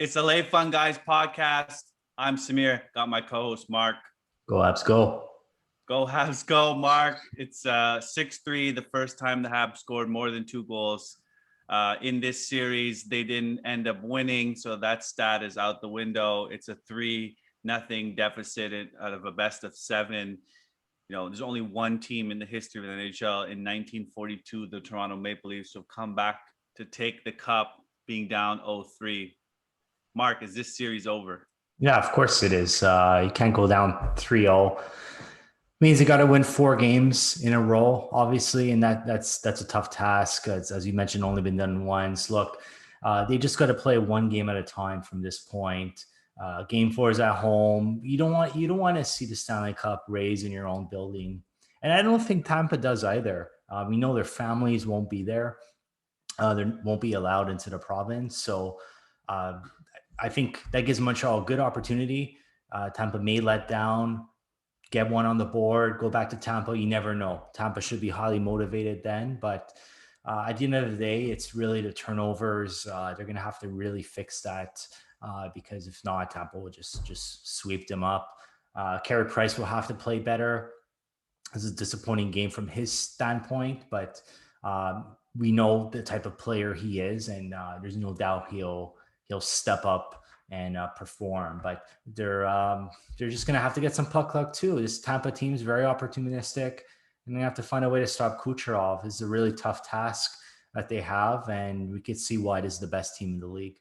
It's the Lay Fun Guys podcast. I'm Samir. Got my co-host Mark. Go Habs, go. Go Habs, go, Mark. It's 6-3, the first time the Habs scored more than 2 goals. In this series, they didn't end up winning, so that stat is out the window. It's a 3-0 deficit out of a best of 7. You know, there's only one team in the history of the NHL in 1942, the Toronto Maple Leafs, have come back to take the cup, being down 0-3. Mark, is this series over? Yeah, of course it is. You can't go down 3-0. Means you got to win 4 games in a row, obviously, and that's a tough task. As you mentioned, only been done once. Look, they just got to play one game at a time from this point. Game 4 is at home. You don't want to see the Stanley Cup raised in your own building, and I don't think Tampa does either. We know their families won't be there. They won't be allowed into the province, so. I think that gives Montreal a good opportunity. Tampa may let down, get one on the board, go back to Tampa. You never know. Tampa should be highly motivated then. But at the end of the day, it's really the turnovers. They're going to have to really fix that because if not, Tampa will just sweep them up. Carey Price will have to play better. This is a disappointing game from his standpoint, but we know the type of player he is, and there's no doubt he'll step up and perform. But they're just going to have to get some puck luck too. This Tampa team is very opportunistic, and they have to find a way to stop Kucherov. It's a really tough task that they have, and we could see why it is the best team in the league.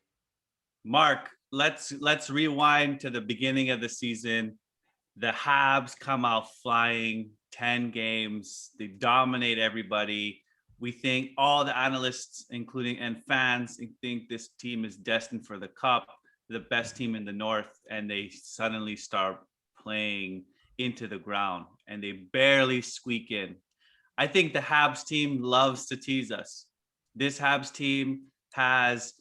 Mark, let's rewind to the beginning of the season. The Habs come out flying, 10 games. They dominate everybody. We think all the analysts, including and fans, think this team is destined for the cup, the best team in the North, and they suddenly start playing into the ground and they barely squeak in. I think the Habs team loves to tease us. This Habs team has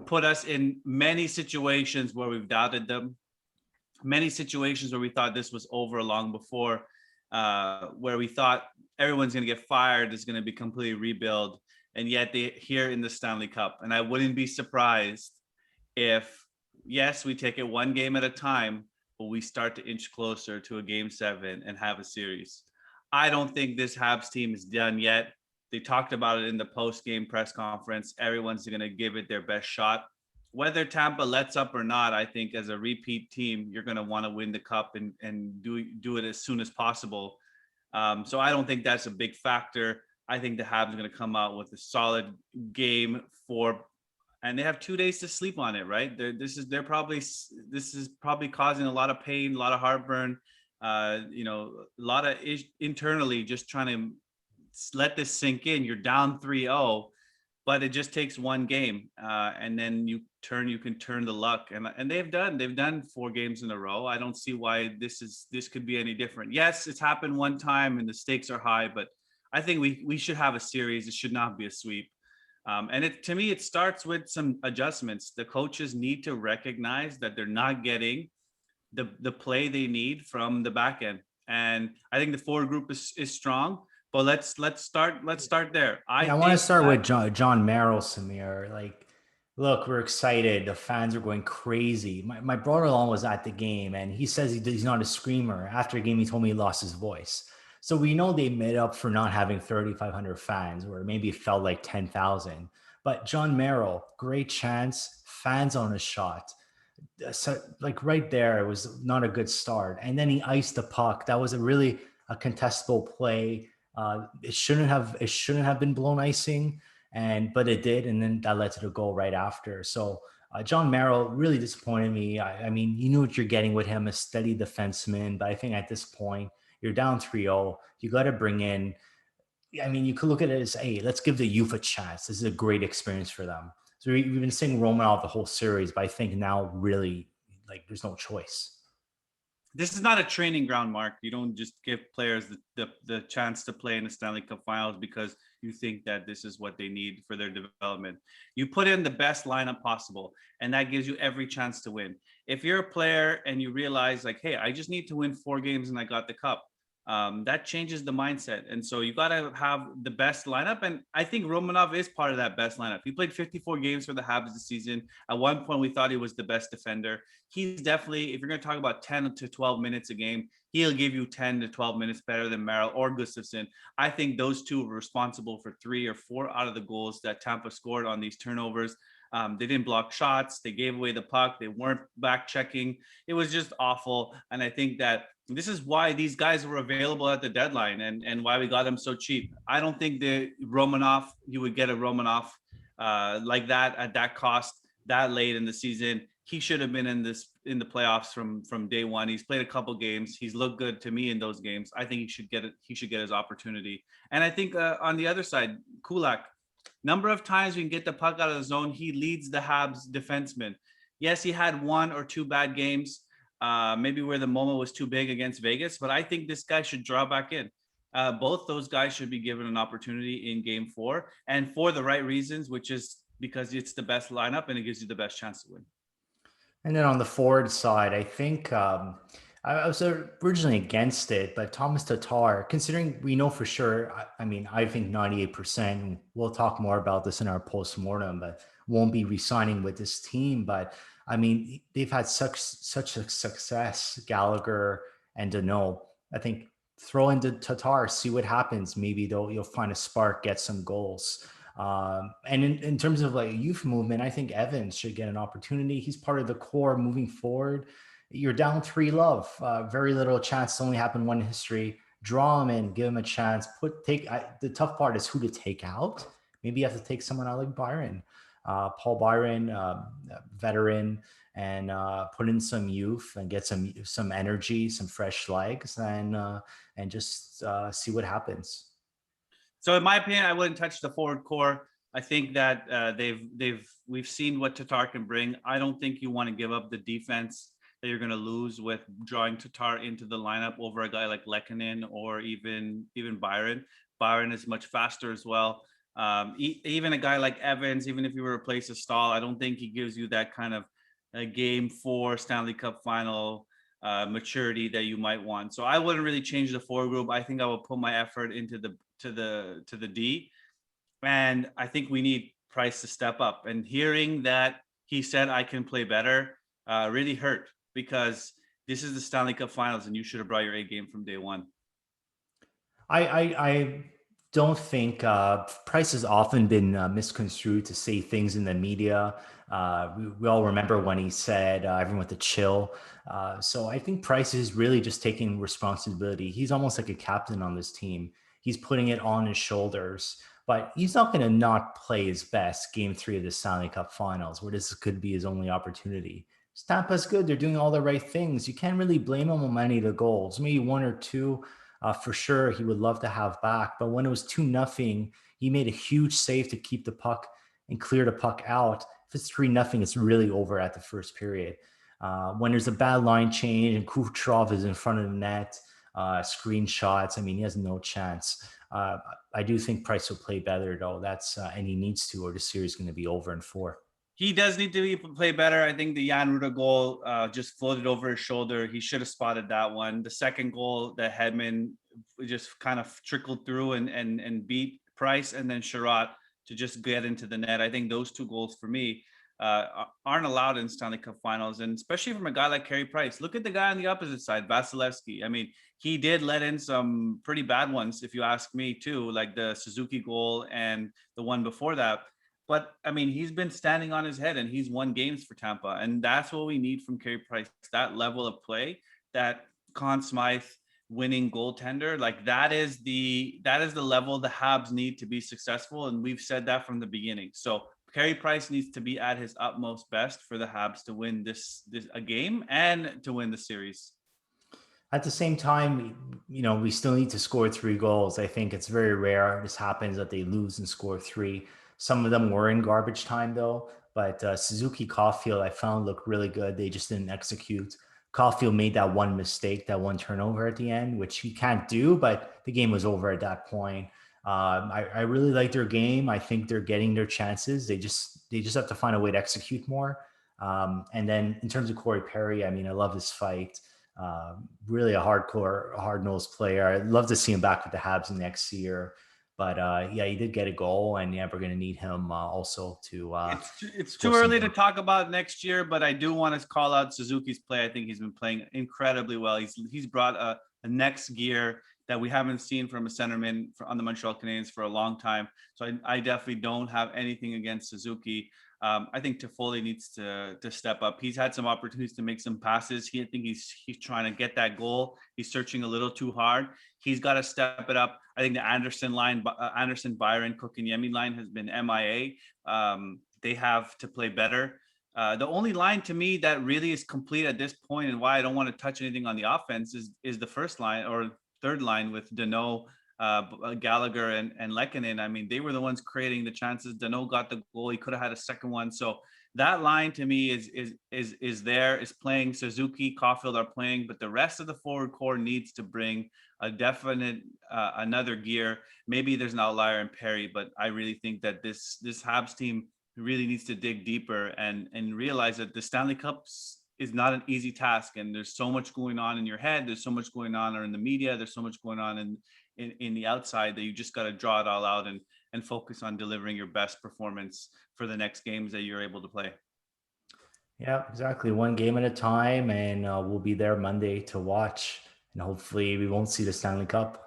put us in many situations where we've doubted them, many situations where we thought this was over long before, where we thought everyone's going to get fired, is going to be completely rebuild, and yet they're here in the Stanley Cup. And I wouldn't be surprised if, yes, we take it one game at a time, but we start to inch closer to a game 7 and have a series. I don't think this Habs team is done yet. They talked about it in the post-game press conference. Everyone's going to give it their best shot. Whether Tampa lets up or not, I think as a repeat team, you're going to want to win the cup and do it as soon as possible. So I don't think that's a big factor. I think the Habs are going to come out with a solid game 4, and they have 2 days to sleep on it, right? This is probably causing a lot of pain, a lot of heartburn, a lot of internally just trying to let this sink in. You're down 3-0. But it just takes one game, and then you can turn the luck, and they've done 4 games in a row. I don't see why this could be any different. Yes, it's happened one time, and the stakes are high, but I think we should have a series. It should not be a sweep. And to me, it starts with some adjustments. The coaches need to recognize that they're not getting the play they need from the back end, and I think the forward group is strong. But let's start there. I want to start with John Merrill, Samir. Like, look, we're excited. The fans are going crazy. My brother-in-law was at the game, and he says he's not a screamer. After the game, he told me he lost his voice. So we know they made up for not having 3,500 fans, or maybe it felt like 10,000. But John Merrill, great chance, fans on a shot. So, like right there, it was not a good start. And then he iced the puck. That was a contestable play. It shouldn't have been blown icing, but it did, and then that led to the goal right after. So John Merrill really disappointed me. I mean, you knew what you're getting with him, a steady defenseman, but I think at this point you're down 3-0. You got to bring in. I mean, you could look at it as, hey, let's give the youth a chance. This is a great experience for them. So we've been saying Romanov the whole series, but I think now really, like, there's no choice. This is not a training ground, Mark. You don't just give players the chance to play in the Stanley Cup Finals because you think that this is what they need for their development. You put in the best lineup possible, and that gives you every chance to win. If you're a player and you realize, like, hey, I just need to win 4 games and I got the cup, that changes the mindset. And so you got to have the best lineup. And I think Romanov is part of that best lineup. He played 54 games for the Habs this season. At one point, we thought he was the best defender. He's definitely, if you're going to talk about 10 to 12 minutes a game, he'll give you 10 to 12 minutes better than Merrill or Gustafsson. I think those two were responsible for 3 or 4 out of the goals that Tampa scored on these turnovers. They didn't block shots. They gave away the puck. They weren't back checking. It was just awful. And I think that this is why these guys were available at the deadline and why we got them so cheap. I don't think the Romanov, you would get a Romanov like that at that cost that late in the season. He should have been in the playoffs from day one. He's played a couple games. He's looked good to me in those games. I think he should get it. He should get his opportunity. And I think on the other side, Kulak, number of times we can get the puck out of the zone, he leads the Habs defensemen. Yes, he had 1 or 2 bad games, maybe where the moment was too big against Vegas, but I think this guy should draw back in. Both those guys should be given an opportunity in game 4 and for the right reasons, which is because it's the best lineup and it gives you the best chance to win. And then on the forward side, I think I was originally against it, but Thomas Tatar, considering we know for sure, I mean, I think 98%, we'll talk more about this in our post-mortem, but won't be re-signing with this team. But I mean, they've had such a success, Gallagher and Deneau. I think throw into Tatar, see what happens. Maybe you'll find a spark, get some goals. And in terms of like youth movement, I think Evans should get an opportunity. He's part of the core moving forward. You're down 3-love, very little chance to only happen one history. Draw him in, give him a chance. The tough part is who to take out. Maybe you have to take someone out like Byron, Paul Byron, veteran, and put in some youth and get some energy, some fresh legs, and just see what happens. So in my opinion, I wouldn't touch the forward core. I think that we've seen what Tatar can bring. I don't think you want to give up the defense that you're going to lose with drawing Tatar into the lineup over a guy like Lehkonen or even Byron. Byron is much faster as well. Even a guy like Evans, even if you were to replace a Stahl, I don't think he gives you that kind of game 4 Stanley Cup final maturity that you might want. So I wouldn't really change the forward group. I think I will put my effort into the D, and I think we need Price to step up. And hearing that he said I can play better really hurt, because this is the Stanley Cup Finals, and you should have brought your A game from day one. I don't think Price has often been misconstrued to say things in the media. We all remember when he said everyone with the chill. So I think Price is really just taking responsibility. He's almost like a captain on this team. He's putting it on his shoulders, but he's not going to not play his best game 3 of the Stanley Cup Finals, where this could be his only opportunity. Tampa's good. They're doing all the right things. You can't really blame him on any of the goals. Maybe 1 or 2 for sure he would love to have back. But when it was 2-0, he made a huge save to keep the puck and clear the puck out. If it's 3-0, it's really over at the first period. When there's a bad line change and Kucherov is in front of the net, screenshots, I mean, he has no chance. I do think Price will play better, though. And he needs to, or the series is going to be over in 4. He does need to play better. I think the Jan Ruda goal just floated over his shoulder. He should have spotted that one. The second goal that Hedman just kind of trickled through and beat Price, and then Sherratt to just get into the net. I think those 2 goals for me aren't allowed in Stanley Cup Finals, and especially from a guy like Carey Price. Look at the guy on the opposite side, Vasilevsky. I mean, he did let in some pretty bad ones, if you ask me, too, like the Suzuki goal and the one before that. But I mean, he's been standing on his head and he's won games for Tampa. And that's what we need from Carey Price, that level of play, that Conn Smythe winning goaltender. Like that is the level the Habs need to be successful. And we've said that from the beginning. So Carey Price needs to be at his utmost best for the Habs to win this a game and to win the series. At the same time, we still need to score 3 goals. I think it's very rare this happens that they lose and score 3. Some of them were in garbage time, though. But Suzuki Caulfield, I found looked really good. They just didn't execute. Caulfield made that one mistake, that one turnover at the end, which he can't do, but the game was over at that point. I really like their game. I think they're getting their chances. They just have to find a way to execute more. And then in terms of Corey Perry, I mean, I love his fight. Really a hardcore, hard-nosed player. I'd love to see him back with the Habs next year. But yeah, he did get a goal, and yeah, we're going to need him also to It's score too some early to goals. talk about next year, but I do want to call out Suzuki's play. I think he's been playing incredibly well. He's brought a next gear that we haven't seen from a centerman on the Montreal Canadiens for a long time. So I definitely don't have anything against Suzuki. I think Toffoli needs to step up. He's had some opportunities to make some passes. I think he's trying to get that goal. He's searching a little too hard. He's got to step it up. I think the Anderson line, Anderson, Byron, Kotkaniemi line has been MIA. They have to play better. The only line to me that really is complete at this point, and why I don't want to touch anything on the offense, is the first line or third line with Danault, Gallagher, and Lehkonen. I mean, they were the ones creating the chances. Danault got the goal. He could have had a second one. So that line to me is playing. Suzuki, Caulfield are playing, but the rest of the forward core needs to bring a definite another gear. Maybe there's an outlier in Perry, but I really think that this Habs team really needs to dig deeper and realize that the Stanley Cups is not an easy task, and there's so much going on in your head. There's so much going on in the media. There's so much going on in the outside that you just got to draw it all out and focus on delivering your best performance for the next games that you're able to play. Yeah, exactly. One game at a time, and we'll be there Monday to watch, and hopefully we won't see the Stanley Cup.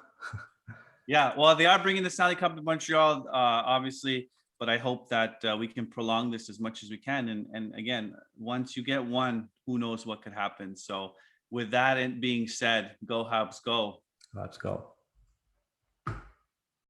Yeah, well, they are bringing the Stanley Cup to Montreal, obviously, but I hope that we can prolong this as much as we can. And again, once you get one, who knows what could happen. So with that being said, go Habs, go. Let's go.